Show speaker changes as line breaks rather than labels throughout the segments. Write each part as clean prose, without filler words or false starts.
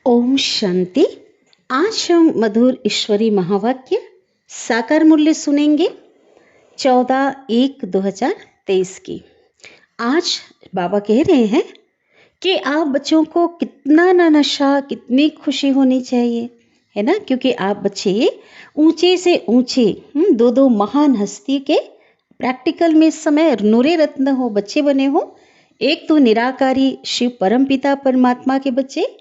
ओम शांति। आज हम मधुर ईश्वरी महावाक्य साकार मूल्य सुनेंगे 14/1/2023 की। आज बाबा कह रहे हैं कि आप बच्चों को कितना ना नशा, कितनी खुशी होनी चाहिए, है ना। क्योंकि आप बच्चे ऊंचे से ऊंचे दो दो महान हस्ती के प्रैक्टिकल में इस समय नूरे रत्न हो बच्चे बने हो। एक तो निराकारी शिव परमपिता परमात्मा के बच्चे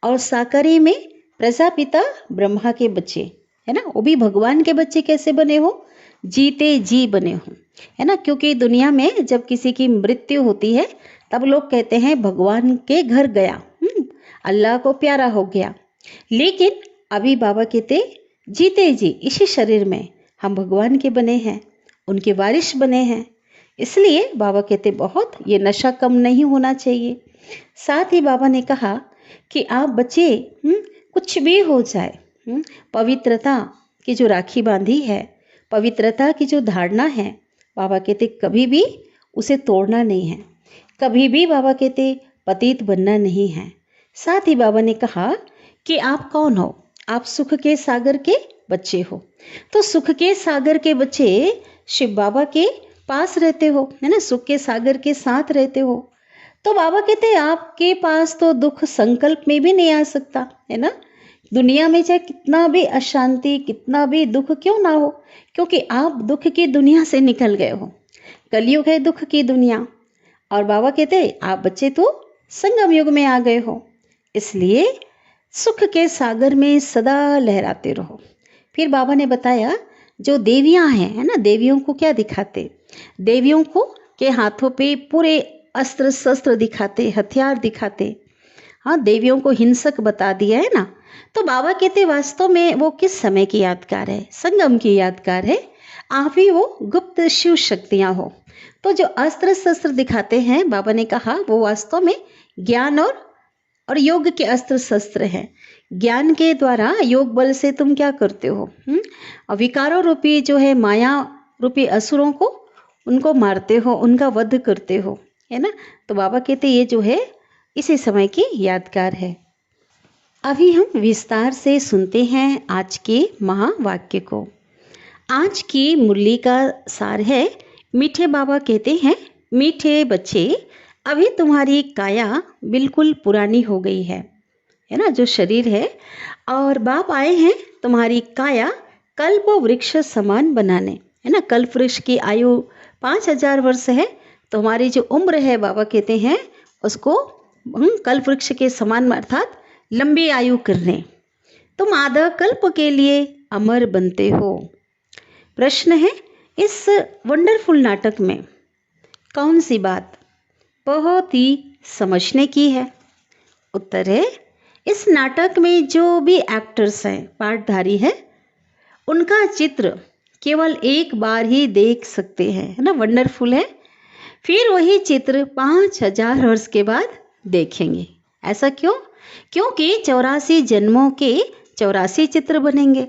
और साकारी में प्रजापिता ब्रह्मा के बच्चे, है ना। वो भी भगवान के बच्चे कैसे बने हो, जीते जी बने हो, है ना। क्योंकि दुनिया में जब किसी की मृत्यु होती है तब लोग कहते हैं भगवान के घर गया, अल्लाह को प्यारा हो गया। लेकिन अभी बाबा कहते जीते जी इसी शरीर में हम भगवान के बने हैं, उनके वारिस बने हैं। इसलिए बाबा कहते बहुत ये नशा कम नहीं होना चाहिए। साथ ही बाबा ने कहा कि आप बच्चे कुछ भी हो जाए, पवित्रता की जो राखी बांधी है, पवित्रता की जो धारणा है, बाबा कहते कभी भी उसे तोड़ना नहीं है। कभी भी बाबा कहते पतित बनना नहीं है। साथ ही बाबा ने कहा कि आप कौन हो, आप सुख के सागर के बच्चे हो। तो सुख के सागर के बच्चे शिव बाबा के पास रहते हो, है ना, सुख के सागर के साथ रहते हो। तो बाबा कहते हैं आपके पास तो दुख संकल्प में भी नहीं आ सकता, है ना। दुनिया में चाहे कितना भी अशांति, कितना भी दुख क्यों ना हो, क्योंकि आप दुख की दुनिया से निकल गए हो। कलयुग है दुख की दुनिया। और बाबा कहते हैं आप बच्चे तो संगम युग में आ गए हो, इसलिए सुख के सागर में सदा लहराते रहो। फिर बाबा ने बताया जो देवियां हैं, है ना, देवियों को क्या दिखाते, देवियों को के हाथों पे पूरे अस्त्र शस्त्र दिखाते, हथियार दिखाते। हाँ, देवियों को हिंसक बता दिया है ना। तो बाबा कहते वास्तव में वो किस समय की यादगार है, संगम की यादगार है। आप ही वो गुप्त शिव शक्तियां हो। तो जो अस्त्र शस्त्र दिखाते हैं, बाबा ने कहा वो वास्तव में ज्ञान और योग के अस्त्र शस्त्र हैं। ज्ञान के द्वारा योग बल से तुम क्या करते हो, और विकारों रूपी जो है माया रूपी असुरों को उनको मारते हो, उनका वध करते हो, है ना। तो बाबा कहते ये जो है इसी समय की यादगार है। अभी हम विस्तार से सुनते हैं आज के महावाक्य को। आज की मुरली का सार है, मीठे बाबा कहते हैं मीठे बच्चे अभी तुम्हारी काया बिल्कुल पुरानी हो गई है ना, जो शरीर है, और बाप आए हैं तुम्हारी काया कल्प वृक्ष समान बनाने, है ना। कल्प वृक्ष की आयु 5000 वर्ष है। तो हमारी जो उम्र है बाबा कहते हैं उसको कल्प वृक्ष के समान अर्थात लंबी आयु करने। तुम आधा कल्प के लिए अमर बनते हो। प्रश्न है इस वंडरफुल नाटक में कौन सी बात बहुत ही समझने की है। उत्तर है इस नाटक में जो भी एक्टर्स हैं, पाठधारी है, उनका चित्र केवल एक बार ही देख सकते हैं, है ना। वंडरफुल है। फिर वही चित्र 5000 वर्ष के बाद देखेंगे। ऐसा क्यों? क्योंकि 84 जन्मों के 84 चित्र बनेंगे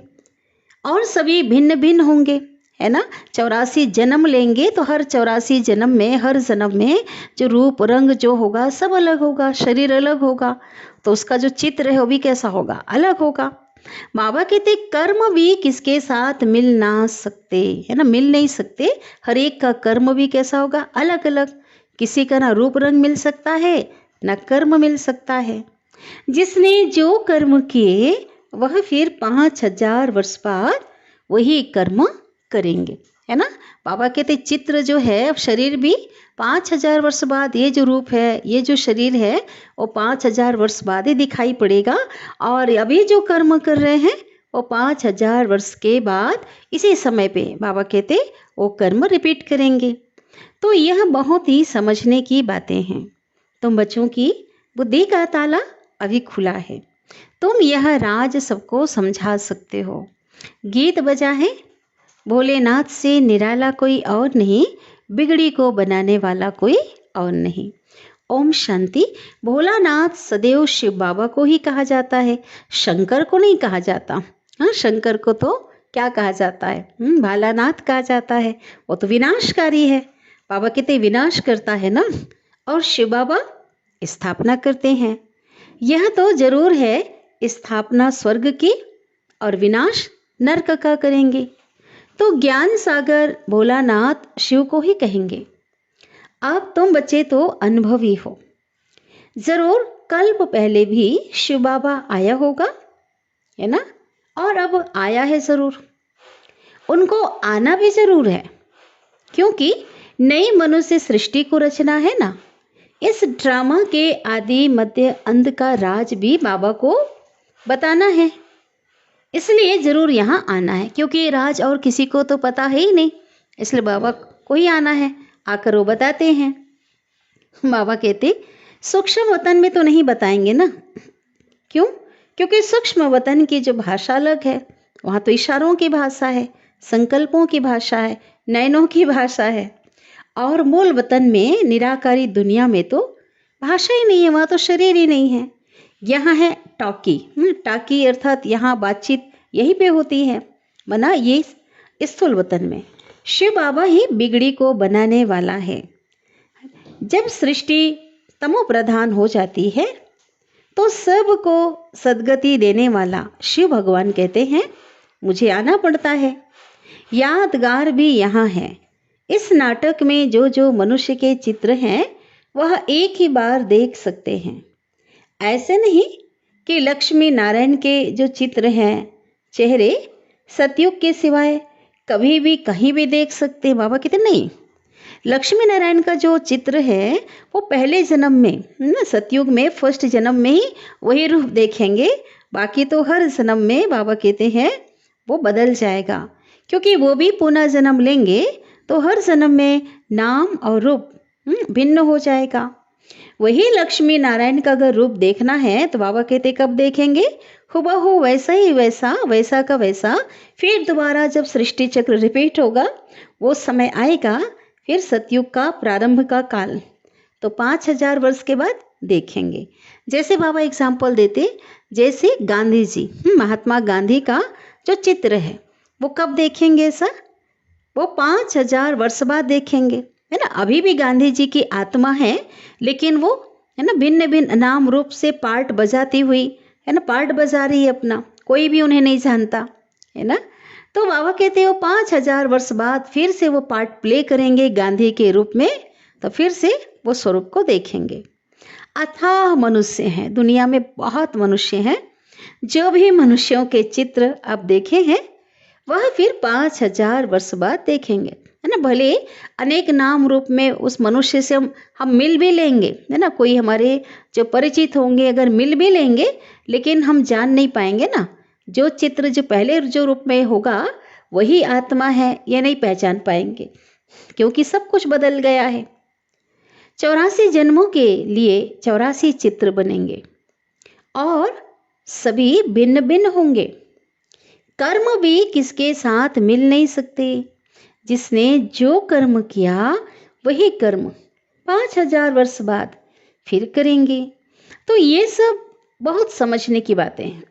और सभी भिन्न भिन्न होंगे, है ना। 84 जन्म लेंगे तो हर 84 जन्म में, हर जन्म में जो रूप रंग जो होगा सब अलग होगा, शरीर अलग होगा, तो उसका जो चित्र है वो भी कैसा होगा, अलग होगा। बाबा कहते कर्म भी किसके साथ मिल ना सकते, है ना, मिल नहीं सकते। हर एक का कर्म भी कैसा होगा, अलग अलग। किसी का ना रूप रंग मिल सकता है, ना कर्म मिल सकता है। जिसने जो कर्म किए वह फिर 5000 वर्ष बाद वही कर्म करेंगे, है ना। बाबा कहते चित्र जो है, अब शरीर भी 5000 वर्ष बाद, ये जो रूप है, ये जो शरीर है, वो 5000 वर्ष बाद ही दिखाई पड़ेगा। और अभी जो कर्म कर रहे हैं वो 5000 वर्ष के बाद इसी समय पे बाबा कहते वो कर्म रिपीट करेंगे। तो यह बहुत ही समझने की बातें हैं। तुम बच्चों की बुद्धि का ताला अभी खुला है, तुम यह राज सबको समझा सकते हो। गीत बजा है, भोलेनाथ से निराला कोई और नहीं, बिगड़ी को बनाने वाला कोई और नहीं। ओम शांति। भोलानाथ सदैव शिव बाबा को ही कहा जाता है, शंकर को नहीं कहा जाता। हाँ, शंकर को तो क्या कहा जाता है, भालानाथ कहा जाता है। वो तो विनाशकारी है, बाबा कहते विनाश करता है ना। और शिव बाबा स्थापना करते हैं। यह तो जरूर है, स्थापना स्वर्ग की और विनाश नरक का करेंगे। तो ज्ञान सागर भोलानाथ शिव को ही कहेंगे। अब तुम बच्चे तो अनुभवी हो, जरूर कल्प पहले भी शिव बाबा आया होगा, है ना, और अब आया है जरूर। उनको आना भी जरूर है, क्योंकि नई मनुष्य सृष्टि को रचना है ना। इस ड्रामा के आदि मध्य अंत का राज भी बाबा को बताना है, इसलिए जरूर यहाँ आना है, क्योंकि राज और किसी को तो पता है ही नहीं, इसलिए बाबा को ही आना है। आकर वो बताते हैं। बाबा कहते सूक्ष्म वतन में तो नहीं बताएंगे ना। क्यों? क्योंकि सूक्ष्म वतन की जो भाषा अलग है, वहाँ तो इशारों की भाषा है, संकल्पों की भाषा है, नयनों की भाषा है। और मूल वतन में निराकारी दुनिया में तो भाषा ही नहीं है, वहाँ तो शरीर ही नहीं है। यहाँ है टॉकी, टाकी अर्थात यहाँ बातचीत यहीं पे होती है, मना ये स्थूल वतन में। शिव बाबा ही बिगड़ी को बनाने वाला है। जब सृष्टि तमो प्रधान हो जाती है तो सबको सद्गति देने वाला शिव भगवान कहते हैं मुझे आना पड़ता है। यादगार भी यहाँ है। इस नाटक में जो जो मनुष्य के चित्र हैं वह एक ही बार देख सकते हैं। ऐसे नहीं कि लक्ष्मी नारायण के जो चित्र हैं चेहरे सतयुग के सिवाय कभी भी कहीं भी देख सकते। बाबा कहते नहीं, लक्ष्मी नारायण का जो चित्र है वो पहले जन्म में ना, सतयुग में फर्स्ट जन्म में ही वही रूप देखेंगे, बाकी तो हर जन्म में बाबा कहते हैं वो बदल जाएगा, क्योंकि वो भी पुनः जन्म लेंगे तो हर जन्म में नाम और रूप भिन्न हो जाएगा। वही लक्ष्मी नारायण का अगर रूप देखना है तो बाबा कहते कब देखेंगे? हुबहू वैसा ही वैसा, वैसा का वैसा। फिर दोबारा जब सृष्टि चक्र रिपीट होगा वो समय आएगा, फिर सतयुग का प्रारंभ का काल, तो 5000 वर्ष के बाद देखेंगे। जैसे बाबा एग्जाम्पल देते, जैसे गांधी जी, महात्मा गांधी का जो चित्र है वो कब देखेंगे सर? वो 5000 वर्ष बाद देखेंगे, है ना। अभी भी गांधी जी की आत्मा है, लेकिन वो है ना भिन्न भिन्न नाम रूप से पार्ट बजाती हुई, है ना, पार्ट बजा रही है अपना, कोई भी उन्हें नहीं जानता, है ना। तो बाबा कहते हैं वो 5000 वर्ष बाद फिर से वो पार्ट प्ले करेंगे गांधी के रूप में, तो फिर से वो स्वरूप को देखेंगे। अथाह मनुष्य हैं, दुनिया में बहुत मनुष्य हैं। जो भी मनुष्यों के चित्र आप देखे हैं वह फिर 5000 वर्ष बाद देखेंगे, है ना। भले अनेक नाम रूप में उस मनुष्य से हम मिल भी लेंगे, है ना, कोई हमारे जो परिचित होंगे अगर मिल भी लेंगे, लेकिन हम जान नहीं पाएंगे ना। जो चित्र जो पहले जो रूप में होगा वही आत्मा है ये नहीं पहचान पाएंगे, क्योंकि सब कुछ बदल गया है। 84 जन्मों के लिए 84 चित्र बनेंगे और सभी भिन्न भिन्न होंगे। कर्म भी किसके साथ मिल नहीं सकते। जिसने जो कर्म किया वही कर्म 5000 वर्ष बाद फिर करेंगे। तो ये सब बहुत समझने की बातें हैं।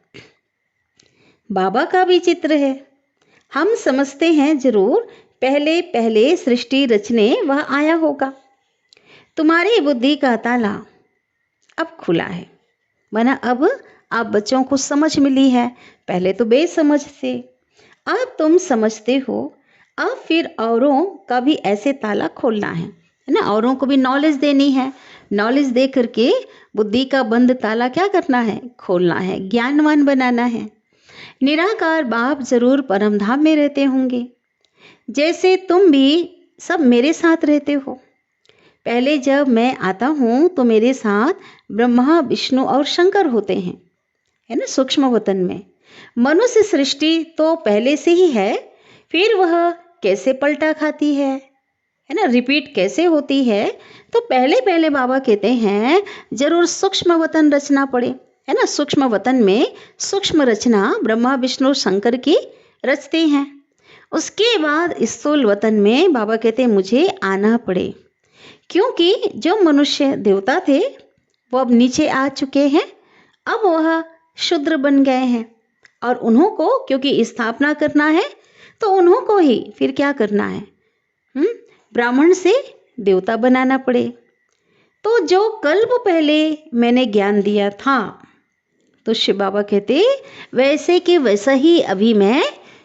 बाबा का भी चित्र है। हम समझते हैं जरूर पहले पहले सृष्टि रचने वह आया होगा। तुम्हारी बुद्धि का ताला अब खुला है, माना अब आप बच्चों को समझ मिली है। पहले तो बेसमझ थे, अब तुम समझते हो। अब फिर औरों का भी ऐसे ताला खोलना है ना, औरों को भी नॉलेज देनी है। नॉलेज दे करके बुद्धि का बंद ताला क्या करना है? खोलना है, ज्ञानवान बनाना है। निराकार बाप जरूर परमधाम में रहते होंगे, जैसे तुम भी सब मेरे साथ रहते हो। पहले जब मैं आता हूँ तो मेरे साथ ब्रह्मा विष्णु और शंकर होते हैं, है ना, सूक्ष्म वतन में। मनुष्य सृष्टि तो पहले से ही है, फिर वह कैसे पलटा खाती है ना, रिपीट कैसे होती है। तो पहले पहले बाबा कहते हैं जरूर सूक्ष्म वतन रचना पड़े, है ना। सूक्ष्म वतन में सूक्ष्म रचना ब्रह्मा विष्णु शंकर की रचते हैं। उसके बाद स्थूल वतन में बाबा कहते हैं मुझे आना पड़े, क्योंकि जो मनुष्य देवता थे वो अब नीचे आ चुके हैं, अब वह शूद्र बन गए हैं। और उन्हों को क्योंकि स्थापना करना है तो उन्हों को ही फिर क्या करना है, ब्राह्मण से देवता बनाना पड़े। तो जो कल्प पहले मैंने ज्ञान दिया था, तो शिव बाबा कहते वैसे कि वैसा ही अभी मैं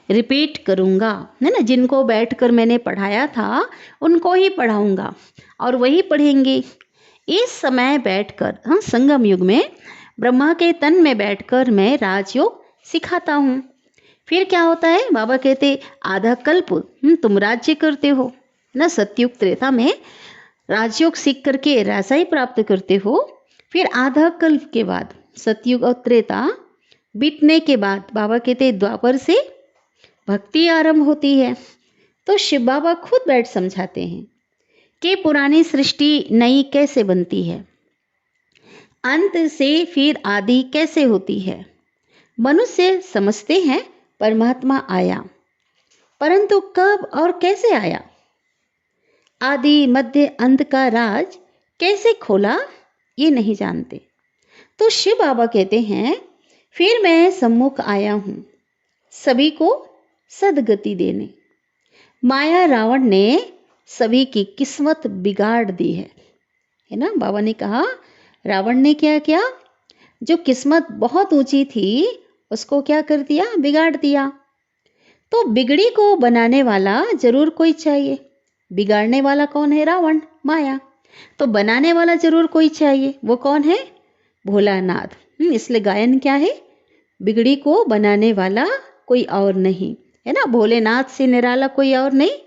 रिपीट करूँगा, है ना। जिनको बैठकर मैंने पढ़ाया था उनको ही पढ़ाऊँगा और वही पढ़ेंगे। इस समय बैठकर, हाँ, संगम युग में ब्रह्मा के तन में बैठकर मैं राजयोग सिखाता हूँ। फिर क्या होता है, बाबा कहते आधा कल्प तुम राज्य करते हो ना, सतयुग त्रेता में राजयोग सीख करके राजाई प्राप्त करते हो। फिर आधा कल्प के बाद, सतयुग और त्रेता बीतने के बाद, बाबा कहते द्वापर से भक्ति आरंभ होती है। तो शिव बाबा खुद बैठ समझाते हैं कि पुरानी सृष्टि नई कैसे बनती है, अंत से फिर आदि कैसे होती है। मनुष्य समझते हैं परमात्मा आया, परंतु कब और कैसे आया, आदि मध्य अंत का राज कैसे खोला, ये नहीं जानते। तो शिव बाबा कहते हैं फिर मैं सम्मुख आया हूं सभी को सदगति देने। माया रावण ने सभी की किस्मत बिगाड़ दी है ना। बाबा ने कहा रावण ने क्या किया, जो किस्मत बहुत ऊंची थी उसको क्या कर दिया, बिगाड़ दिया। तो बिगड़ी को बनाने वाला जरूर कोई चाहिए। बिगाड़ने वाला कौन है, रावण, माया। तो बनाने वाला जरूर कोई चाहिए, वो कौन है, भोलानाथ। इसलिए गायन क्या है, बिगड़ी को बनाने वाला कोई और नहीं, है ना। भोलेनाथ से निराला कोई और नहीं,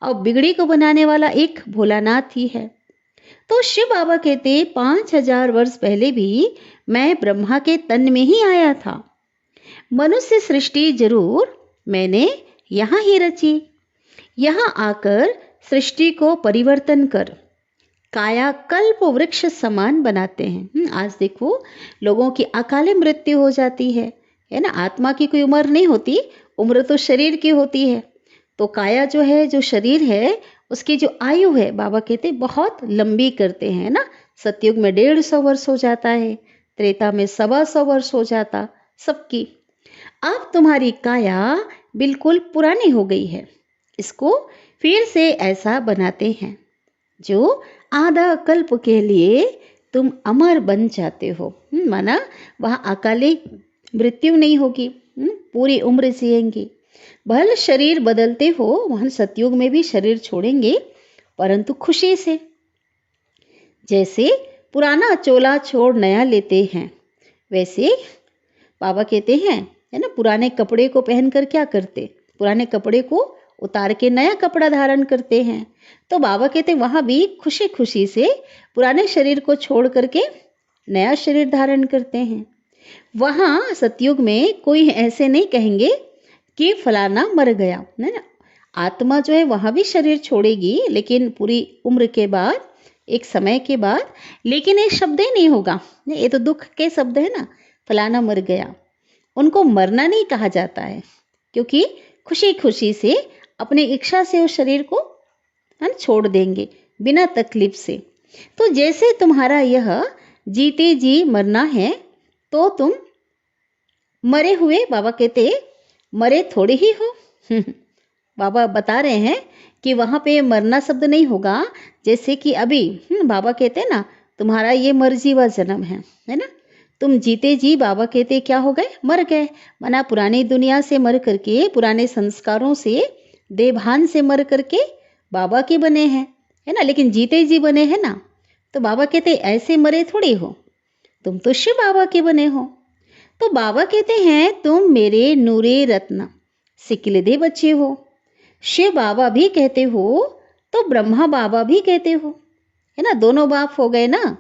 और बिगड़ी को बनाने वाला एक भोलानाथ ही है। तो शिव बाबा कहते 5000 वर्ष पहले भी मैं ब्रह्मा के तन में ही आया था। मनुष्य सृष्टि जरूर मैंने यहाँ ही रची। यहाँ आकर सृष्टि को परिवर्तन कर काया कल्प वृक्ष समान बनाते हैं। आज देखो लोगों की अकाले मृत्यु हो जाती है ना। आत्मा की कोई उम्र नहीं होती, उम्र तो शरीर की होती है। तो काया जो है, जो शरीर है, उसकी जो आयु है, बाबा कहते बहुत लंबी करते हैं ना। सतयुग में 150 वर्ष हो जाता है, त्रेता में 125 वर्ष हो जाता सबकी। अब तुम्हारी काया बिल्कुल पुरानी हो गई है, इसको फिर से ऐसा बनाते हैं जो आधा कल्प के लिए तुम अमर बन जाते हो। माना वहाँ अकाली मृत्यु नहीं होगी, पूरी उम्र जिएंगे। भले शरीर बदलते हो, वहाँ सतयुग में भी शरीर छोड़ेंगे, परंतु खुशी से। जैसे पुराना चोला छोड़ नया लेते हैं, वैसे बाबा कहते हैं, है ना, पुराने कपड़े को पहनकर क्या करते, पुराने कपड़े को उतार के नया कपड़ा धारण करते हैं। तो बाबा कहते वहाँ भी खुशी खुशी से पुराने शरीर को छोड़ करके नया शरीर धारण करते हैं। वहाँ सतयुग में कोई ऐसे नहीं कहेंगे कि फलाना मर गया, है ना। आत्मा जो है वहाँ भी शरीर छोड़ेगी, लेकिन पूरी उम्र के बाद, एक समय के बाद। लेकिन ये शब्द ही नहीं होगा, ये तो दुख के शब्द है ना, फलाना मर गया। उनको मरना नहीं कहा जाता है, क्योंकि खुशी खुशी से अपनी इच्छा से उस शरीर को हम छोड़ देंगे बिना तकलीफ से। तो जैसे तुम्हारा यह जीते जी मरना है, तो तुम मरे हुए, बाबा कहते मरे थोड़े ही हो। बाबा बता रहे हैं कि वहाँ पे मरना शब्द नहीं होगा। जैसे कि अभी बाबा कहते हैं ना, तुम्हारा ये मर्जी व जन्म है ना। तुम जीते जी, बाबा कहते क्या हो गए, मर गए। माना पुरानी दुनिया से मर करके, पुराने संस्कारों से, देवभान से मर करके बाबा के बने हैं, है ना। लेकिन जीते जी बने हैं ना। तो बाबा कहते ऐसे मरे थोड़ी हो, तुम तो शिव बाबा के बने हो। तो बाबा कहते हैं तुम मेरे नूरे रत्न सिकिलदे बच्चे हो। शिव बाबा भी कहते हो तो ब्रह्मा बाबा भी कहते हो, है ना। दोनों बाप हो गए ना।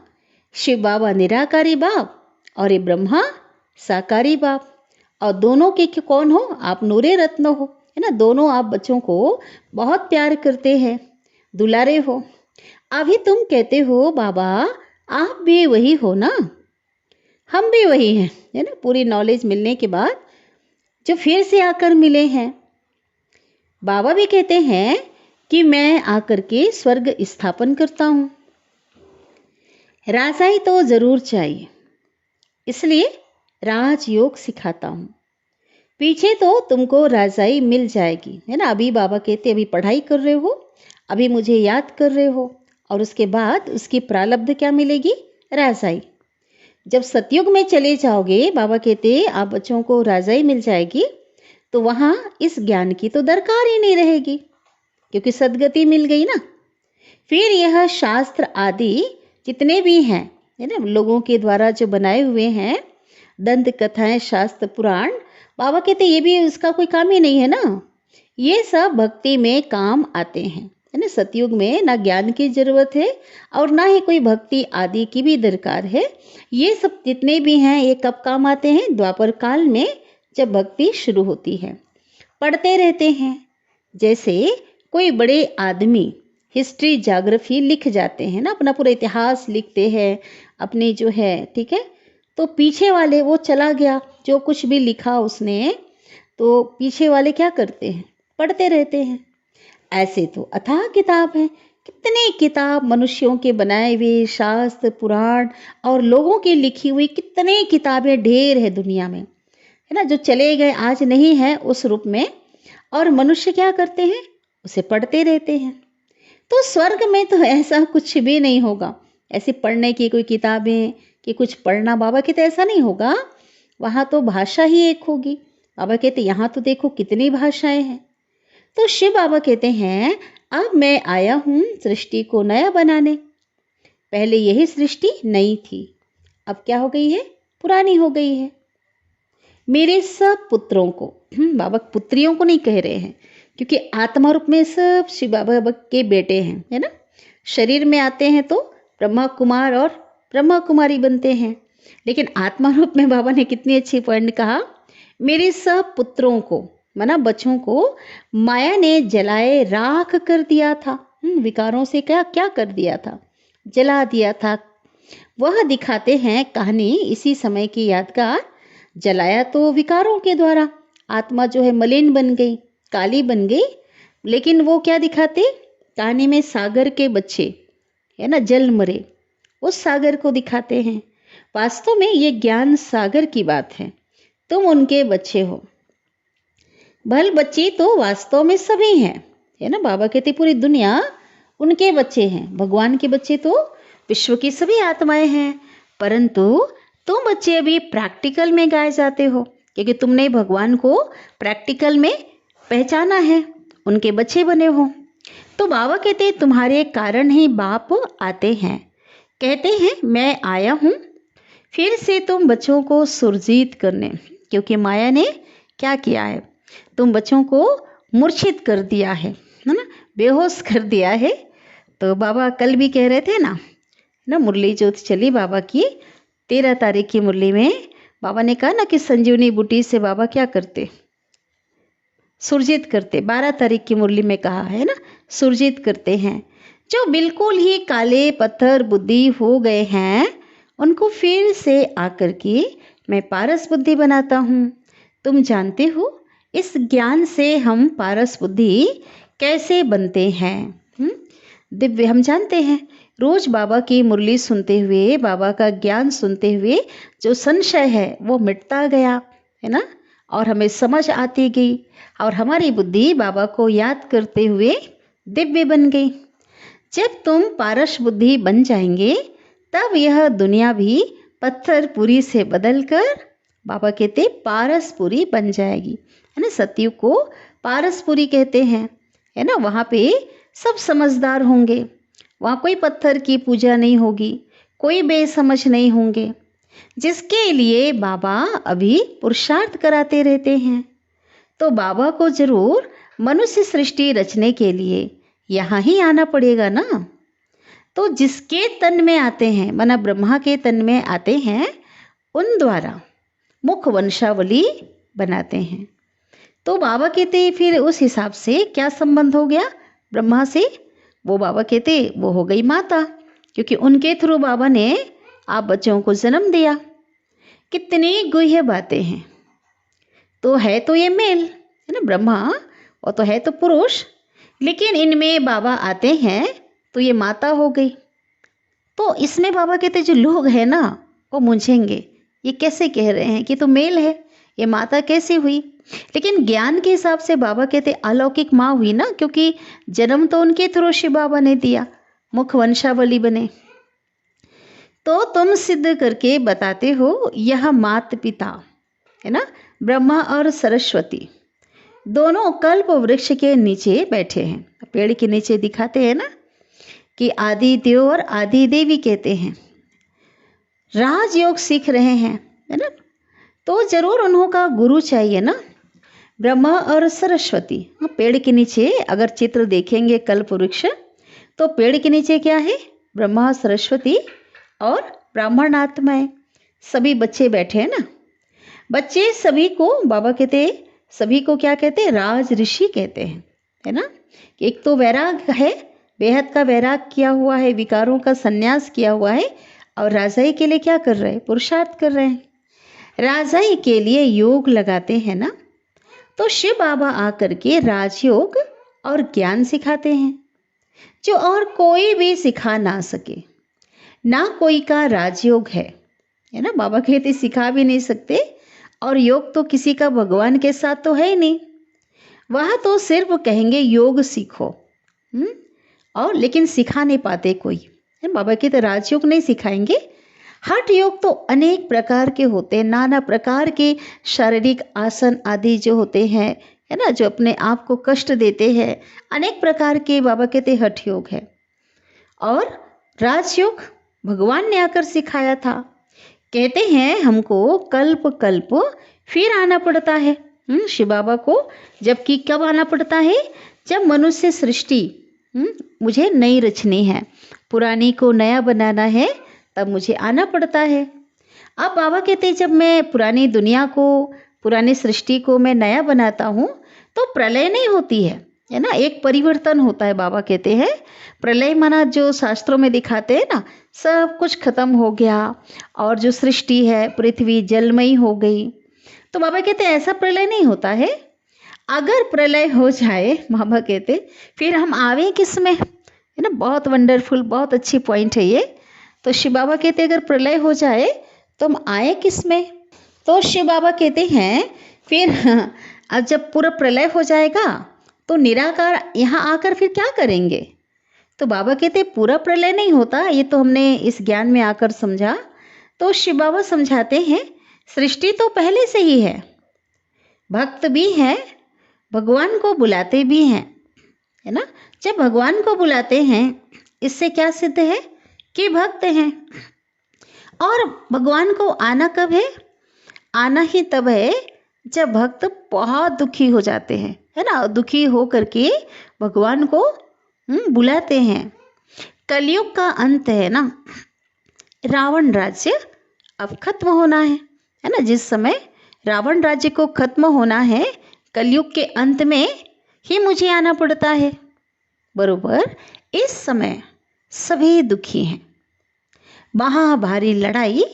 शिव बाबा निराकारी बाप और ये ब्रह्मा साकारी बाप। और दोनों के कौन हो, आप नूरे रत्न हो, है ना। दोनों आप बच्चों को बहुत प्यार करते हैं, दुलारे हो। अभी तुम कहते हो बाबा आप भी वही हो ना, हम भी वही हैं, है ना। पूरी नॉलेज मिलने के बाद जो फिर से आकर मिले हैं। बाबा भी कहते हैं कि मैं आकर के स्वर्ग स्थापन करता हूँ। राजाई तो जरूर चाहिए, इसलिए राजयोग सिखाता हूँ। पीछे तो तुमको राजाई मिल जाएगी, है ना। अभी बाबा कहते अभी पढ़ाई कर रहे हो, अभी मुझे याद कर रहे हो, और उसके बाद उसकी प्रारब्ध क्या मिलेगी? राजाई। जब सतयुग में चले जाओगे, बाबा कहते आप बच्चों को राजाई मिल जाएगी, तो वहां इस ज्ञान की तो दरकार ही नहीं रहेगी, क्योंकि सदगति मिल गई ना। फिर यह शास्त्र आदि जितने भी हैं, है ना, लोगों के द्वारा जो बनाए हुए हैं, दंत कथाएं, शास्त्र, पुराण, बाबा कहते ये भी उसका कोई काम ही नहीं है ना। ये सब भक्ति में काम आते हैं, है ना। सतयुग में ना ज्ञान की जरूरत है और ना ही कोई भक्ति आदि की भी दरकार है। ये सब जितने भी हैं ये कब काम आते हैं? द्वापर काल में, जब भक्ति शुरू होती है। पढ़ते रहते हैं, जैसे कोई बड़े आदमी हिस्ट्री ज्योग्राफी लिख जाते हैं ना, अपना पूरा इतिहास लिखते हैं अपने जो है, ठीक है। तो पीछे वाले वो चला गया, जो कुछ भी लिखा उसने, तो पीछे वाले क्या करते हैं? पढ़ते रहते हैं। ऐसे तो अथाह किताब है, कितने किताब मनुष्यों के बनाए हुए शास्त्र, पुराण और लोगों की लिखी हुई कितने किताबें ढेर है दुनिया में, है ना, जो चले गए, आज नहीं है उस रूप में। और मनुष्य क्या करते हैं? उसे पढ़ते रहते हैं। तो स्वर्ग में तो ऐसा कुछ भी नहीं होगा, ऐसे पढ़ने की कोई किताबें कि कुछ पढ़ना, बाबा कहते ऐसा नहीं होगा। वहाँ तो भाषा ही एक होगी। बाबा कहते यहाँ तो देखो कितनी भाषाएं हैं। तो शिव बाबा कहते हैं अब मैं आया हूँ सृष्टि को नया बनाने। पहले यही सृष्टि नई थी, अब क्या हो गई है? पुरानी हो गई है। मेरे सब पुत्रों को, बाबा पुत्रियों को नहीं कह रहे हैं, क्योंकि आत्मा रूप में सब शिव बाबा के बेटे हैं, है ना। शरीर में आते हैं तो ब्रह्मा कुमार और ब्रह्मा कुमारी बनते हैं, लेकिन आत्मा रूप में बाबा ने कितनी अच्छी पॉइंट कहा, मेरे सब पुत्रों को, माना बच्चों को माया ने जलाए राख कर दिया था। विकारों से क्या क्या कर दिया था? जला दिया था। वह दिखाते हैं कहानी इसी समय की यादगार। जलाया तो विकारों के द्वारा, आत्मा जो है मलिन बन गई, काली बन गई, लेकिन वो क्या दिखाते? कहानी में सागर के बच्चे, है ना, जल मरे, उस सागर को दिखाते हैं। वास्तव में ये ज्ञान सागर की बात है, तुम उनके बच्चे हो। भल बच्चे तो वास्तव में सभी हैं, है ना। बाबा कहते पूरी दुनिया उनके बच्चे हैं। भगवान के बच्चे तो विश्व की सभी आत्माएं हैं, परंतु तुम बच्चे अभी प्रैक्टिकल में गाए जाते हो, क्योंकि तुमने भगवान को प्रैक्टिकल में पहचाना है, उनके बच्चे बने हो। तो बाबा कहते तुम्हारे कारण ही बाप आते हैं। कहते हैं मैं आया हूँ फिर से तुम बच्चों को सुरजीत करने, क्योंकि माया ने क्या किया है? तुम बच्चों को मूर्छित कर दिया है ना, बेहोश कर दिया है। तो बाबा कल भी कह रहे थे ना, मुरली जो चली बाबा की 13 तारीख की मुरली में, बाबा ने कहा ना कि संजीवनी बूटी से बाबा क्या करते? सुरजित करते। 12 तारीख की मुरली में कहा है ना, सुरजित करते हैं। जो बिल्कुल ही काले पत्थर बुद्धि हो गए हैं, उनको फिर से आकर के मैं पारस बुद्धि बनाता हूँ। तुम जानते हो इस ज्ञान से हम पारस बुद्धि कैसे बनते हैं? दिव्य हम जानते हैं। रोज बाबा की मुरली सुनते हुए, बाबा का ज्ञान सुनते हुए जो संशय है वो मिटता गया, है ना, और हमें समझ आती गई, और हमारी बुद्धि बाबा को याद करते हुए दिव्य बन गई। जब तुम पारस बुद्धि बन जाएंगे, तब यह दुनिया भी पत्थरपुरी से बदलकर, बाबा कहते पारसपुरी बन जाएगी, है ना। सतयुग को पारसपुरी कहते हैं, है ना। वहाँ पे सब समझदार होंगे, वहाँ कोई पत्थर की पूजा नहीं होगी, कोई बेसमझ नहीं होंगे, जिसके लिए बाबा अभी पुरुषार्थ कराते रहते हैं। तो बाबा को जरूर मनुष्य सृष्टि रचने के लिए यहाँ ही आना पड़ेगा ना। तो जिसके तन में आते हैं, माना ब्रह्मा के तन में आते हैं, उन द्वारा मुख वंशावली बनाते हैं। तो बाबा कहते फिर उस हिसाब से क्या संबंध हो गया ब्रह्मा से? वो बाबा कहते वो हो गई माता, क्योंकि उनके थ्रू बाबा ने आप बच्चों को जन्म दिया। कितनी गुह्य बातें हैं। तो है तो ये मेल, है ना, ब्रह्मा, और तो है तो पुरुष, लेकिन इनमें बाबा आते हैं तो ये माता हो गई। तो इसमें बाबा कहते जो लोग हैं ना, वो मूंझेंगे, ये कैसे कह रहे हैं कि तो मेल है, ये माता कैसे हुई? लेकिन ज्ञान के हिसाब से बाबा कहते अलौकिक माँ हुई ना, क्योंकि जन्म तो उनके थ्रू शिव बाबा ने दिया, मुख वंशावली बने। तो तुम सिद्ध करके बताते हो यह मात पिता, है ना, ब्रह्मा और सरस्वती दोनों कल्प वृक्ष के नीचे बैठे हैं। पेड़ के नीचे दिखाते हैं ना कि आदि देव और आदि देवी कहते हैं, राजयोग सीख रहे हैं, है ना। तो जरूर उन्हों का गुरु चाहिए ना, ब्रह्मा और सरस्वती। पेड़ के नीचे अगर चित्र देखेंगे कल्प वृक्ष, तो पेड़ के नीचे क्या है, ब्रह्मा सरस्वती और ब्राह्मण आत्माएं, सभी बच्चे बैठे हैं ना। बच्चे सभी को बाबा कहते, सभी को क्या कहते हैं, राज ऋषि कहते हैं, है ना। एक तो वैराग है, बेहद का वैराग किया हुआ है, विकारों का संन्यास किया हुआ है, और राजाई के लिए क्या कर रहे हैं, पुरुषार्थ कर रहे हैं, राजाई के लिए योग लगाते हैं ना। तो शिव बाबा आकर के राजयोग और ज्ञान सिखाते हैं, जो और कोई भी सिखा ना सके। ना कोई का राजयोग है ना। बाबा कहते सिखा भी नहीं सकते, और योग तो किसी का भगवान के साथ तो है ही नहीं। वह तो सिर्फ कहेंगे योग सीखो, और लेकिन सिखा नहीं पाते कोई। बाबा कहते राजयोग नहीं सिखाएंगे। हठ योग तो अनेक प्रकार के होते हैं, नाना प्रकार के शारीरिक आसन आदि जो होते हैं, है ना, जो अपने आप को कष्ट देते हैं, अनेक प्रकार के बाबा कहते हठ योग है। और राजयोग भगवान ने आकर सिखाया था। कहते हैं हमको कल्प कल्प फिर आना पड़ता है शिव बाबा को, जबकि कब आना पड़ता है, जब मनुष्य सृष्टि मुझे नई रचनी है, पुरानी को नया बनाना है, तब मुझे आना पड़ता है। अब बाबा कहते जब मैं पुरानी दुनिया को, पुरानी सृष्टि को मैं नया बनाता हूँ, तो प्रलय नहीं होती है ना, एक परिवर्तन होता है। बाबा कहते हैं प्रलय माना जो शास्त्रों में दिखाते हैं ना, सब कुछ खत्म हो गया और जो सृष्टि है पृथ्वी जलमयी हो गई। तो बाबा कहते हैं ऐसा प्रलय नहीं होता है। अगर प्रलय हो जाए, बाबा कहते फिर हम आवे किस में, है ना। बहुत वंडरफुल, बहुत अच्छी पॉइंट है ये। तो शिव बाबा कहते अगर प्रलय हो जाए तो हम आए किस में। तो शिव बाबा कहते हैं फिर अब जब पूरा प्रलय हो जाएगा तो निराकार यहाँ आकर फिर क्या करेंगे। तो बाबा कहते पूरा प्रलय नहीं होता, ये तो हमने इस ज्ञान में आकर समझा। तो शिव बाबा समझाते हैं सृष्टि तो पहले से ही है, भक्त भी है, भगवान को बुलाते भी हैं, है ना। जब भगवान को बुलाते हैं इससे क्या सिद्ध है कि भक्त हैं। और भगवान को आना कब है, आना ही तब है जब भक्त बहुत दुखी हो जाते हैं, है ना। दुखी हो करके भगवान को बुलाते हैं। कलयुग का अंत है ना, रावण राज्य अब खत्म होना है ना। जिस समय रावण राज्य को खत्म होना है, कलयुग के अंत में ही मुझे आना पड़ता है। बरोबर इस समय सभी दुखी हैं, महाभारी लड़ाई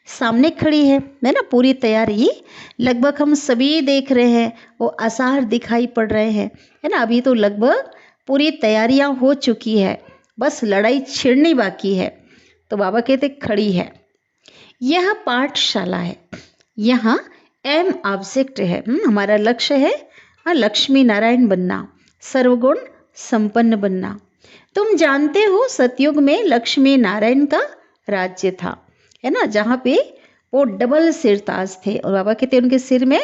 सामने खड़ी है ना। पूरी तैयारी लगभग हम सभी देख रहे हैं, वो आसार दिखाई पड़ रहे हैं, है ना। अभी तो लगभग पूरी तैयारियां हो चुकी है, बस लड़ाई छिड़नी बाकी है। तो बाबा कहते खड़ी है। यह पाठशाला है, यहाँ एम ऑब्जेक्ट है, हमारा लक्ष्य है लक्ष्मी नारायण बनना, सर्वगुण संपन्न बनना। तुम जानते हो सतयुग में लक्ष्मी नारायण का राज्य था, है ना, जहाँ पे वो डबल सिर ताज थे। और बाबा कहते उनके सिर में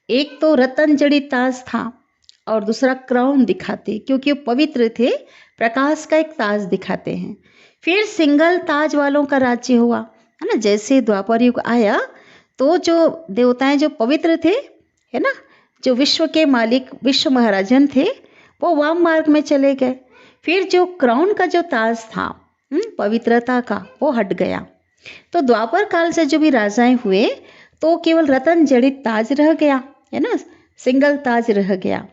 एक तो रतन जड़ित ताज था और दूसरा क्राउन दिखाते, क्योंकि वो पवित्र थे, प्रकाश का एक ताज दिखाते हैं। फिर सिंगल ताज वालों का राज्य हुआ, है ना। जैसे द्वापर युग आया तो जो देवताएं जो पवित्र थे, है ना, जो विश्व के मालिक विश्व महाराजन थे, वो वाम मार्ग में चले गए। फिर जो क्राउन का जो ताज था पवित्रता का, वो हट गया। तो द्वापर काल से जो भी राजाएं हुए तो केवल रतन जड़ित ताज रह गया, है ना, सिंगल ताज रह गया।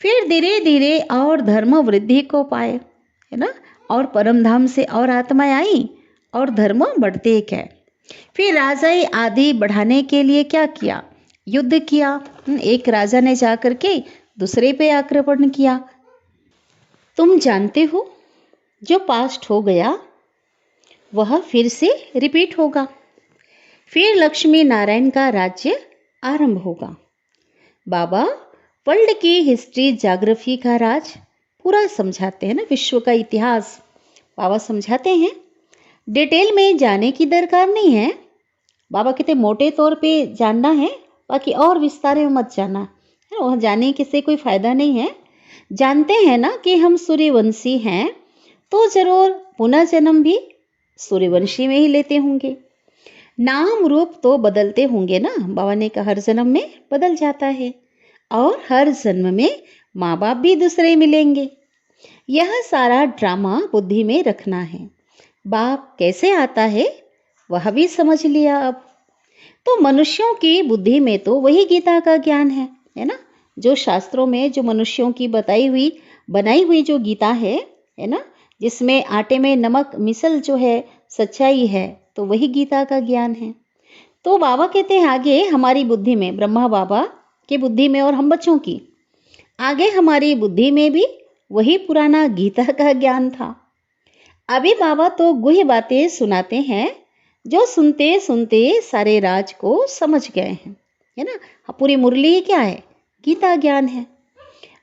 फिर धीरे धीरे और धर्म वृद्धि को पाए, है ना, और परमधाम से और आत्माएं आई और धर्म बढ़ते गए। फिर राजाई आदि बढ़ाने के लिए क्या किया, युद्ध किया। एक राजा ने जाकर के दूसरे पे आक्रमण किया। तुम जानते हो जो पास्ट हो गया वह फिर से रिपीट होगा, फिर लक्ष्मी नारायण का राज्य आरंभ होगा। बाबा वर्ल्ड की हिस्ट्री ज्योग्राफी का राज पूरा समझाते हैं ना, विश्व का इतिहास बाबा समझाते हैं, डिटेल में जाने की दरकार नहीं है। बाबा कहते मोटे तौर पे जानना है, बाकी और विस्तार में मत जाना है। वह जाने के से कोई फायदा नहीं है। जानते हैं ना कि हम सूर्यवंशी हैं, तो जरूर पुनः जन्म भी सूर्यवंशी में ही लेते होंगे। नाम रूप तो बदलते होंगे ना, बाबा ने कहा हर जन्म में बदल जाता है, और हर जन्म में माँ बाप भी दूसरे मिलेंगे। यह सारा ड्रामा बुद्धि में रखना है। बाप कैसे आता है वह भी समझ लिया अब। तो मनुष्यों की बुद्धि में तो वही गीता का ज्ञान है ना, जो शास्त्रों में जो मनुष्यों की बनाई हुई जो गीता है ना, जिसमें आटे में नमक मिसल जो है सच्चाई है, तो वही गीता का ज्ञान है। तो बाबा कहते हैं आगे हमारी बुद्धि में, ब्रह्मा बाबा की बुद्धि में और हम बच्चों की आगे हमारी बुद्धि में भी वही पुराना गीता का ज्ञान था। अभी बाबा तो गुह्य बातें सुनाते हैं, जो सुनते सुनते सारे राज को समझ गए हैं, है ना। पूरी मुरली क्या है? गीता ज्ञान है।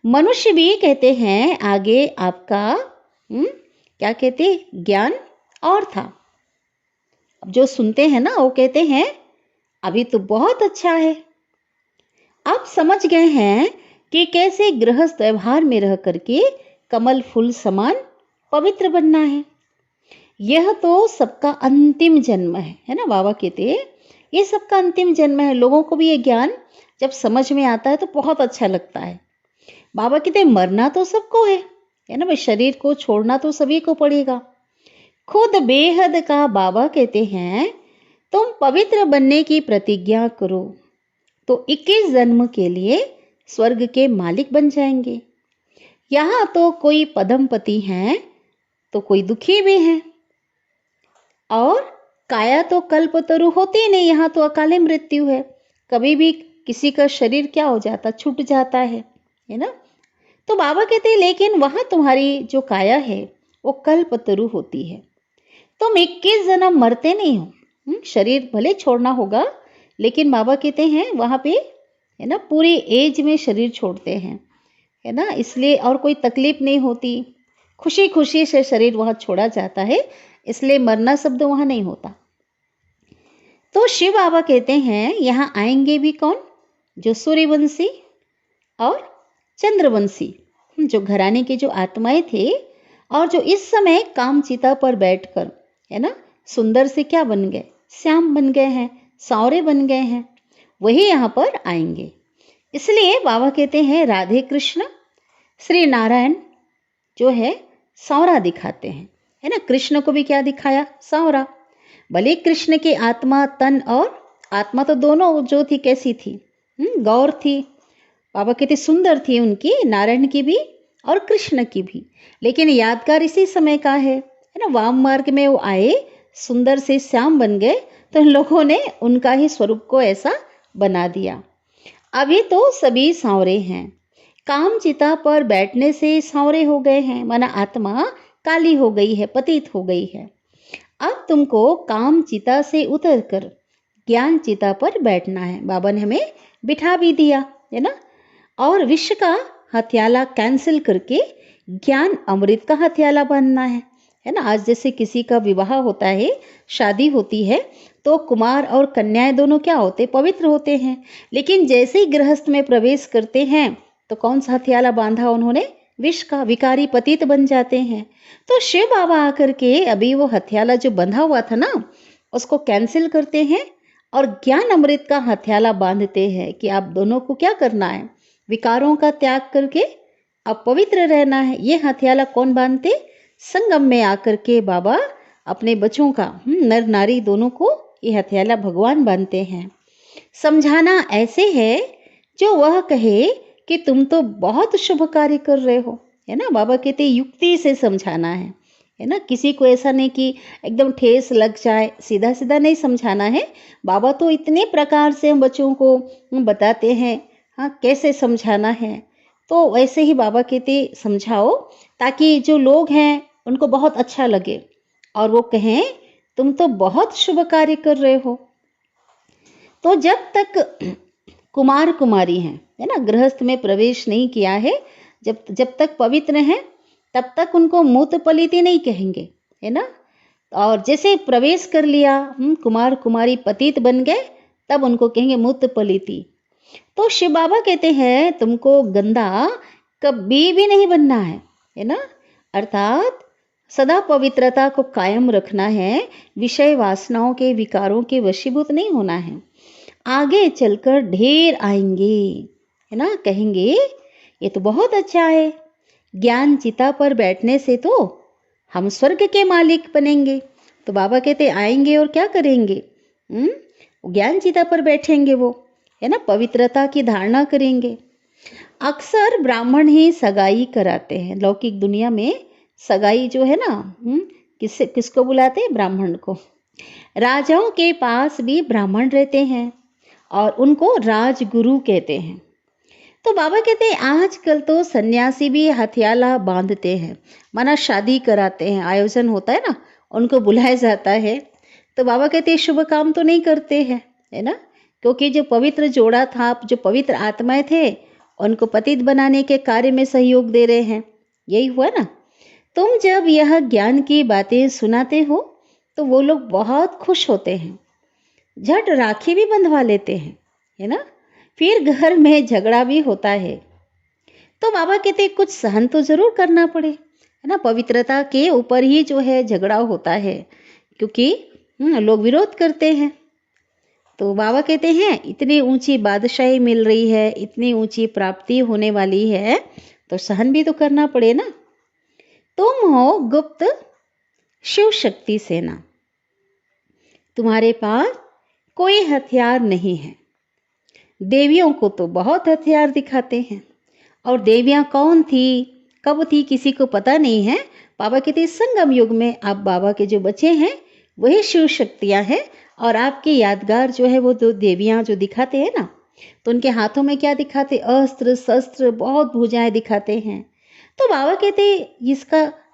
मनुष्य भी कहते हैं आगे आपका क्या कहते ज्ञान और था। अब जो सुनते हैं ना वो कहते हैं अभी तो बहुत अच्छा है। आप समझ गए हैं कि कैसे गृहस्थ व्यवहार में रह करके कमल फूल समान पवित्र बनना है। यह तो सबका अंतिम जन्म है ना। बाबा कहते हैं ये सबका अंतिम जन्म है। लोगों को भी ये ज्ञान जब समझ में आता है तो बहुत अच्छा लगता है। बाबा कहते हैं मरना तो सबको है ना भाई, शरीर को छोड़ना तो सभी को पड़ेगा। खुद बेहद का बाबा कहते हैं तुम पवित्र बनने की प्रतिज्ञा करो तो 21 जन्म के लिए स्वर्ग के मालिक बन जाएंगे। यहाँ तो कोई पदमपति हैं तो कोई दुखी भी हैं, और काया तो कल्पतरु होती नहीं, यहाँ तो अकाले मृत्यु है। कभी भी किसी का शरीर क्या हो जाता, छूट जाता है ना। तो बाबा कहते हैं लेकिन वहां तुम्हारी जो काया है वो कल्पतरु होती है। तुम 21 जन्म मरते नहीं हो। शरीर भले छोड़ना होगा, लेकिन बाबा कहते हैं वहां पे है ना पूरी एज में शरीर छोड़ते हैं, है ना। इसलिए और कोई तकलीफ नहीं होती, खुशी खुशी से शरीर वहां छोड़ा जाता है, इसलिए मरना शब्द वहां नहीं होता। तो शिव बाबा कहते हैं यहाँ आएंगे भी कौन? जो सूर्यवंशी और चंद्रवंशी, जो घराने के जो आत्माएं थे, और जो इस समय कामचिता पर बैठकर है ना सुंदर से क्या बन गए, श्याम बन गए हैं, सांवरे बन गए हैं, वही यहाँ पर आएंगे। इसलिए बाबा कहते हैं राधे कृष्ण श्री नारायण जो है सांवरा दिखाते हैं, है ना। कृष्ण को भी क्या दिखाया? सांवरा। भले कृष्ण की आत्मा तन और आत्मा तो दोनों जो थी कैसी थी? गौर थी। बाबा कहते सुंदर थी उनकी, नारायण की भी और कृष्ण की भी। लेकिन यादगार इसी समय का है ना। वाम मार्ग में वो आए, सुंदर से श्याम बन गए, तो इन लोगों ने उनका ही स्वरूप को ऐसा बना दिया। अभी तो सभी सांवरे हैं, काम चिता पर बैठने से सांवरे हो गए हैं, माना आत्मा काली हो गई है, पतित हो गई है। अब तुमको काम चिता से उतरकर ज्ञान चिता पर बैठना है। बाबा ने हमें बिठा भी दिया है ना। और विश्व का हथियाला कैंसिल करके ज्ञान अमृत का हथियाला बनना है ना। आज जैसे किसी का विवाह होता है, शादी होती है, तो कुमार और कन्याएं दोनों क्या होते? पवित्र होते हैं। लेकिन जैसे ही गृहस्थ में प्रवेश करते हैं तो कौन सा हथियाला बांधा उन्होंने? विष का। विकारी पतित बन जाते हैं। तो शिव बाबा आकर के अभी वो हथियाला जो बंधा हुआ था ना, उसको कैंसिल करते हैं और ज्ञान अमृत का हथियाला बांधते हैं कि आप दोनों को क्या करना है? विकारों का त्याग करके अब पवित्र रहना है। ये हथियाला कौन बांधते? संगम में आकर के बाबा अपने बच्चों का, नर नारी दोनों को ये हथियाला भगवान बांधते हैं। समझाना ऐसे है जो वह कहे कि तुम तो बहुत शुभ कार्य कर रहे हो, है ना। बाबा कहते युक्ति से समझाना है ना। किसी को ऐसा नहीं कि एकदम ठेस लग जाए, सीधा सीधा नहीं समझाना है। बाबा तो इतने प्रकार से हम बच्चों को बताते हैं, हाँ कैसे समझाना है। तो वैसे ही बाबा कहते समझाओ, ताकि जो लोग हैं उनको बहुत अच्छा लगे और वो कहें तुम तो बहुत शुभ कार्य कर रहे हो। तो जब तक कुमार कुमारी हैं, है ना, गृहस्थ में प्रवेश नहीं किया है, जब तक पवित्र हैं तब तक उनको मूत पलीती नहीं कहेंगे, है ना। और जैसे प्रवेश कर लिया, कुमार कुमारी पतित बन गए, तब उनको कहेंगे मुत पलिति। तो शिव बाबा कहते हैं तुमको गंदा कभी भी नहीं बनना है ना। अर्थात सदा पवित्रता को कायम रखना है, विषय वासनाओं के विकारों के वशीभूत नहीं होना है। आगे चलकर ढेर आएंगे, है ना, कहेंगे ये तो बहुत अच्छा है, ज्ञान चिता पर बैठने से तो हम स्वर्ग के मालिक बनेंगे। तो बाबा कहते आएंगे और क्या करेंगे, ज्ञान चिता पर बैठेंगे वो, है ना, पवित्रता की धारणा करेंगे। अक्सर ब्राह्मण ही सगाई कराते हैं। लौकिक दुनिया में सगाई जो है ना, किसको बुलाते हैं, ब्राह्मण को। राजाओं के पास भी ब्राह्मण रहते हैं और उनको राजगुरु कहते हैं। तो बाबा कहते हैं आजकल तो सन्यासी भी हथियाला बांधते हैं, माना शादी कराते हैं, आयोजन होता है ना, उनको बुलाया जाता है। तो बाबा कहते हैं शुभ काम तो नहीं करते हैं, है ना, क्योंकि जो पवित्र जोड़ा था, जो पवित्र आत्माएं थे, उनको पतित बनाने के कार्य में सहयोग दे रहे हैं। यही हुआ ना। तुम जब यह ज्ञान की बातें सुनाते हो तो वो लोग बहुत खुश होते हैं, झट राखी भी बंधवा लेते हैं, है ना। फिर घर में झगड़ा भी होता है। तो बाबा कहते कुछ सहन तो जरूर करना पड़े, है ना। पवित्रता के ऊपर ही जो है झगड़ा होता है, क्योंकि लोग विरोध करते हैं। तो बाबा कहते हैं इतनी ऊंची बादशाही मिल रही है, इतनी ऊंची प्राप्ति होने वाली है, तो सहन भी तो करना पड़े ना। तुम हो गुप्त शिव शक्ति सेना, तुम्हारे पास कोई हथियार नहीं है। देवियों को तो बहुत हथियार दिखाते हैं, और देवियां कौन थी, कब थी, किसी को पता नहीं है। बाबा कहते संगम युग में आप बाबा के जो बच्चे हैं वही शिव शक्तियां हैं। और आपके यादगार जो है वो दो देवियां जो दिखाते हैं ना, तो उनके हाथों में क्या दिखाते, अस्त्र शस्त्र, बहुत भुजाएं दिखाते हैं। तो बाबा कहते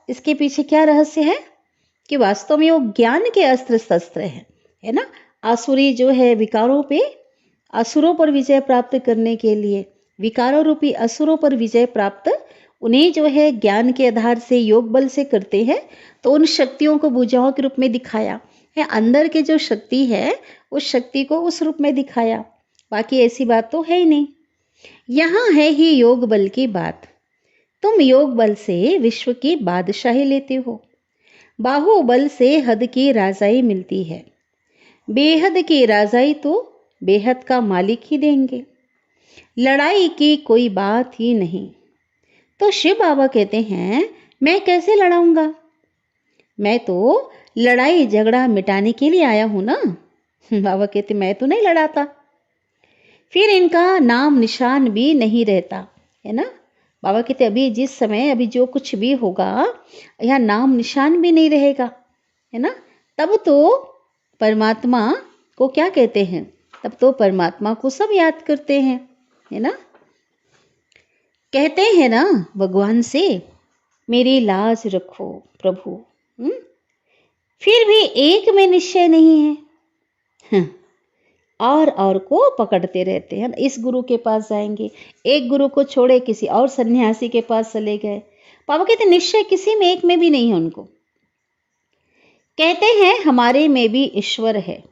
इसके पीछे क्या रहस्य है, कि वास्तव में वो ज्ञान के अस्त्र शस्त्र है ना। आसुरी जो है विकारों पे, असुरों पर विजय प्राप्त करने के लिए, विकारों रूपी असुरों पर विजय प्राप्त उन्हें जो है ज्ञान के आधार से, योग बल से करते हैं। तो उन शक्तियों को भुजाओं के रूप में दिखाया है, अंदर के जो शक्ति है उस शक्ति को उस रूप में दिखाया। बाकी ऐसी बात तो है ही नहीं। यहाँ है ही योग बल की बात। तुम योग बल से विश्व की बादशाही लेते हो, बाहुबल से हद की राजाई मिलती है, बेहद की राजाई तो बेहद का मालिक ही देंगे, लड़ाई की कोई बात ही नहीं। तो शिव बाबा कहते हैं मैं कैसे लड़ाऊंगा, मैं तो लड़ाई झगड़ा मिटाने के लिए आया हूं ना। बाबा कहते मैं तो नहीं लड़ाता। फिर इनका नाम निशान भी नहीं रहता, है ना। बाबा कहते अभी जिस समय, अभी जो कुछ भी होगा, यहाँ नाम निशान भी नहीं रहेगा, है ना। तब तो परमात्मा को क्या कहते हैं, तब तो परमात्मा को सब याद करते हैं, है ना। कहते हैं ना भगवान से मेरी लाज रखो प्रभु, फिर भी एक में निश्चय नहीं है, और को पकड़ते रहते हैं। इस गुरु के पास जाएंगे, एक गुरु को छोड़े किसी और सन्यासी के पास चले गए। बाबा कहते निश्चय किसी में, एक में भी नहीं है उनको। कहते हैं हमारे में भी ईश्वर है।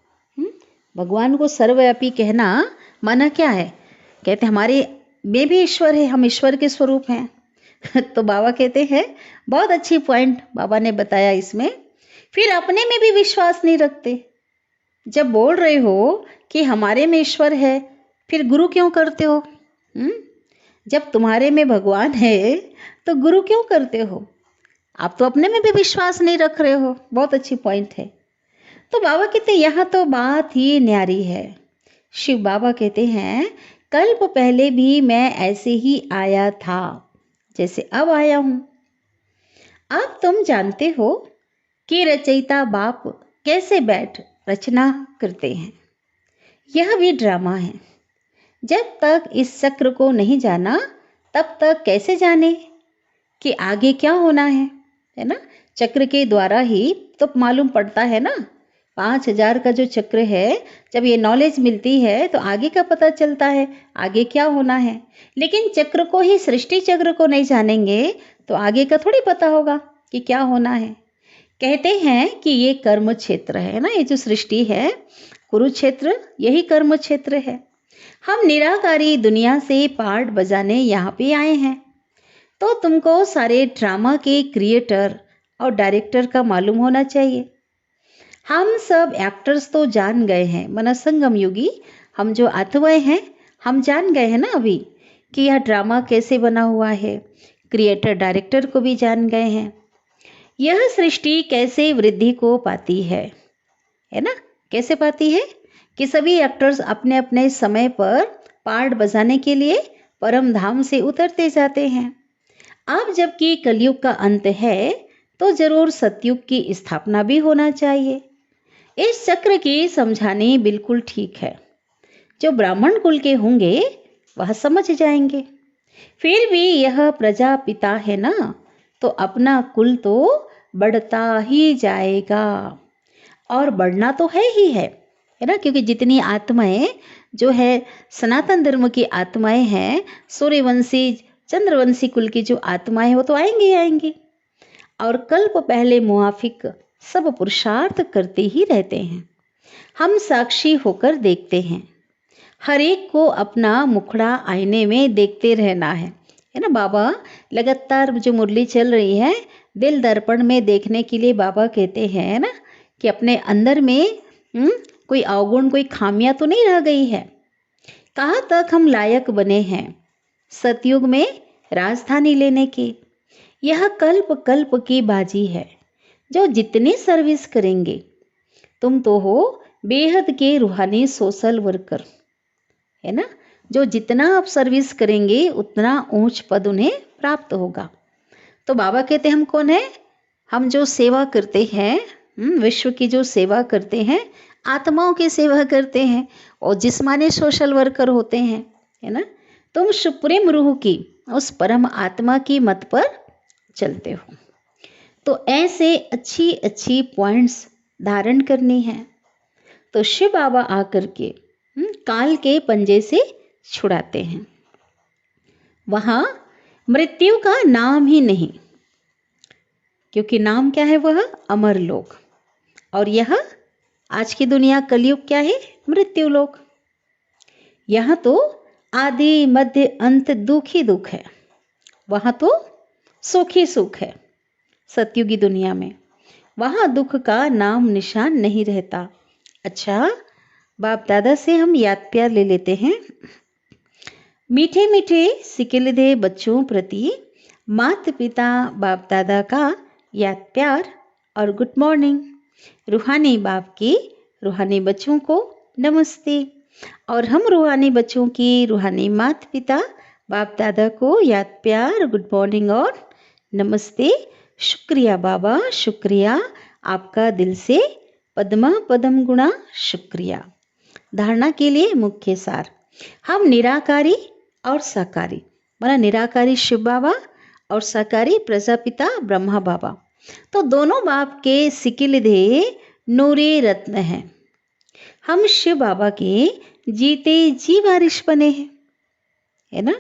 भगवान को सर्वव्यापी कहना माना क्या है, कहते हमारे में भी ईश्वर है, हम ईश्वर के स्वरूप हैं। तो बाबा कहते हैं बहुत अच्छी पॉइंट बाबा ने बताया इसमें। फिर अपने में भी विश्वास नहीं रखते। जब बोल रहे हो कि हमारे में ईश्वर है, फिर गुरु क्यों करते हो? जब तुम्हारे में भगवान है तो गुरु क्यों करते हो? आप तो अपने में भी विश्वास नहीं रख रहे हो। बहुत अच्छी पॉइंट है। तो बाबा कहते हैं यहाँ तो बात ही न्यारी है। शिव बाबा कहते हैं कल्प पहले भी मैं ऐसे ही आया था जैसे अब आया हूं। अब तुम जानते हो कि रचयिता बाप कैसे बैठ रचना करते हैं। यह भी ड्रामा है। जब तक इस चक्र को नहीं जाना तब तक कैसे जाने कि आगे क्या होना है ना। चक्र के द्वारा ही तो मालूम पड़ता है ना। 5000 का जो चक्र है, जब ये नॉलेज मिलती है तो आगे का पता चलता है आगे क्या होना है। लेकिन चक्र को ही, सृष्टि चक्र को नहीं जानेंगे तो आगे का थोड़ी पता होगा कि क्या होना है। कहते हैं कि ये कर्म क्षेत्र है ना, ये जो सृष्टि है कुरुक्षेत्र, यही कर्म क्षेत्र है। हम निराकारी दुनिया से पार्ट बजाने यहाँ पे आए हैं। तो तुमको सारे ड्रामा के क्रिएटर और डायरेक्टर का मालूम होना चाहिए। हम सब एक्टर्स तो जान गए हैं, मनसंगम योगी, हम जो आत्माएं हैं हम जान गए हैं ना अभी कि यह ड्रामा कैसे बना हुआ है। क्रिएटर डायरेक्टर को भी जान गए हैं। यह सृष्टि कैसे वृद्धि को पाती है ना, कैसे पाती है कि सभी एक्टर्स अपने अपने समय पर पार्ट बजाने के लिए परम धाम से उतरते जाते हैं। अब जबकि कलयुग का अंत है तो जरूर सतयुग की स्थापना भी होना चाहिए। इस चक्र की समझानी बिल्कुल ठीक है। जो ब्राह्मण कुल के होंगे वह समझ जाएंगे। फिर भी यह प्रजापिता है ना, तो अपना कुल तो बढ़ता ही जाएगा और बढ़ना तो है ही है ना, क्योंकि जितनी आत्माएं जो है सनातन धर्म की आत्माएं हैं, सूर्यवंशी चंद्रवंशी कुल की जो आत्माएं वो तो आएंगी आएंगी और कल्प पहले मुआफिक सब पुरुषार्थ करते ही रहते हैं। हम साक्षी होकर देखते हैं। हर एक को अपना मुखड़ा आईने में देखते रहना है ना। बाबा लगातार जो मुरली चल रही है दिल दर्पण में देखने के लिए बाबा कहते हैं ना कि अपने अंदर में कोई अवगुण कोई खामियां तो नहीं रह गई है। कहाँ तक हम लायक बने हैं सतयुग में राजधानी लेने की। यह कल्प कल्प की बाजी है। जो जितनी सर्विस करेंगे, तुम तो हो बेहद के रूहानी सोशल वर्कर, है ना। जो जितना आप सर्विस करेंगे उतना ऊंच पद उन्हें प्राप्त होगा। तो बाबा कहते हम कौन है? हम जो सेवा करते हैं, विश्व की जो सेवा करते हैं, आत्माओं की सेवा करते हैं और जिस्मानी सोशल वर्कर होते हैं, है ना। तुम सुप्रीम रूह की उस परम आत्मा की मत पर चलते हो। तो ऐसे अच्छी अच्छी पॉइंट्स धारण करनी है। तो शिव बाबा आकर के काल के पंजे से छुड़ाते हैं। वहां मृत्यु का नाम ही नहीं, क्योंकि नाम क्या है? वह अमर लोक। और यह आज की दुनिया कलयुग क्या है? मृत्यु लोक। यहां तो आदि मध्य अंत दुख ही दुख है, वहां तो सुख ही सुख है। सतयुगी दुनिया में वहां दुख का नाम निशान नहीं रहता। अच्छा, बाप दादा से हम याद प्यार ले लेते हैं। मीठे मीठे सिकिलदे बच्चों प्रति माता पिता बाप दादा का याद प्यार और गुड मॉर्निंग। रूहानी बाप की रूहानी बच्चों को नमस्ते। और हम रूहानी बच्चों की रूहानी माता पिता बाप दादा को याद प्यार, गुड मॉर्निंग और नमस्ते। शुक्रिया बाबा, शुक्रिया आपका दिल से पद्मा पदम गुणा शुक्रिया। धारणा के लिए मुख्य सार, हम निराकारी और साकारी, माना निराकारी शिव बाबा और साकारी प्रजापिता ब्रह्मा बाबा, तो दोनों बाप के सिकिलधे नूरे रत्न हैं। हम शिव बाबा के जीते जी वारिश बने हैं, है ना।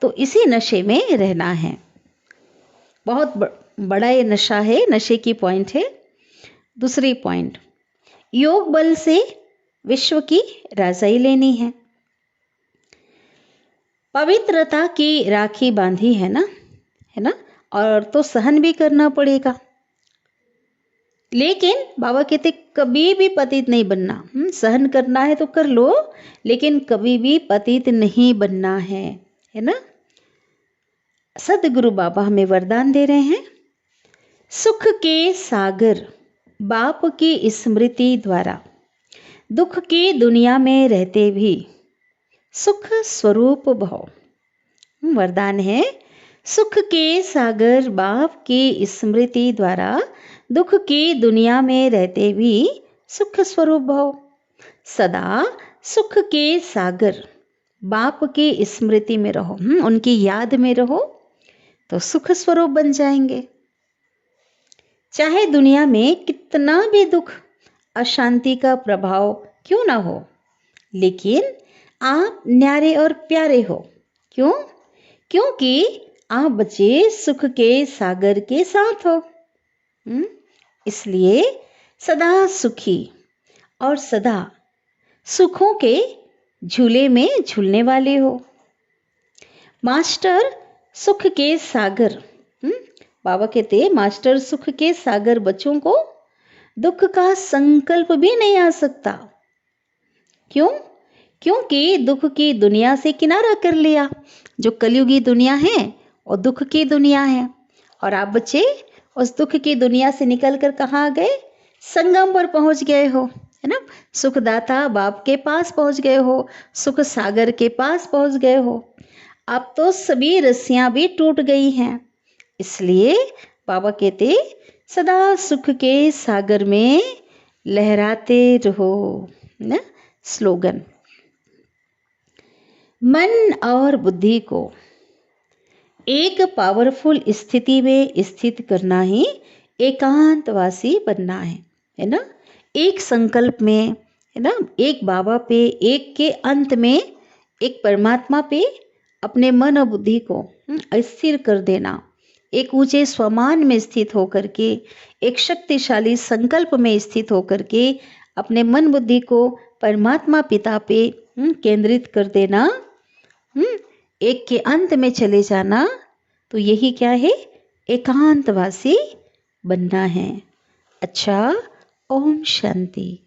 तो इसी नशे में रहना है। बहुत बड़ा ये नशा है, नशे की पॉइंट है। दूसरी पॉइंट, योग बल से विश्व की राजाई लेनी है। पवित्रता की राखी बांधी है ना, और तो सहन भी करना पड़ेगा। लेकिन बाबा कहते कभी भी पतित नहीं बनना। सहन करना है तो कर लो, लेकिन कभी भी पतित नहीं बनना है ना। सदगुरु बाबा हमें वरदान दे रहे हैं, सुख के सागर बाप की स्मृति द्वारा दुख की दुनिया में रहते भी सुख स्वरूप भव। वरदान है, सुख के सागर बाप की स्मृति द्वारा दुख की दुनिया में रहते भी सुख स्वरूप भव। सदा सुख के सागर बाप की स्मृति में रहो, उनकी याद में रहो तो सुख स्वरूप बन जाएंगे। चाहे दुनिया में कितना भी दुख अशांति का प्रभाव क्यों ना हो, लेकिन आप न्यारे और प्यारे हो। क्यों? क्योंकि आप बचे सुख के सागर के साथ हो। इसलिए सदा सुखी और सदा सुखों के झूले में झूलने वाले हो। मास्टर सुख के सागर। बाबा कहते हैं मास्टर सुख के सागर, बच्चों को दुख का संकल्प भी नहीं आ सकता। क्यों? क्योंकि दुख की दुनिया से किनारा कर लिया। जो कलयुगी दुनिया है वो दुख की दुनिया है, और आप बच्चे उस दुख की दुनिया से निकलकर कहाँ आ गए? संगम पर पहुंच गए हो, है ना। सुखदाता बाप के पास पहुंच गए हो, सुख सागर के पास पहुंच गए हो। अब तो सभी रस्सियां भी टूट गई हैं। इसलिए बाबा कहते सदा सुख के सागर में लहराते रहो ना। स्लोगन, मन और बुद्धि को एक पावरफुल स्थिति में स्थित करना ही एकांतवासी बनना है ना। एक संकल्प में, है ना, एक बाबा पे, एक के अंत में एक परमात्मा पे अपने मन और बुद्धि को स्थिर कर देना। एक ऊंचे स्वमान में स्थित होकर के, एक शक्तिशाली संकल्प में स्थित होकर के अपने मन बुद्धि को परमात्मा पिता पे केंद्रित कर देना, एक के अंत में चले जाना। तो यही क्या है? एकांतवासी बनना है। अच्छा, ओम शांति।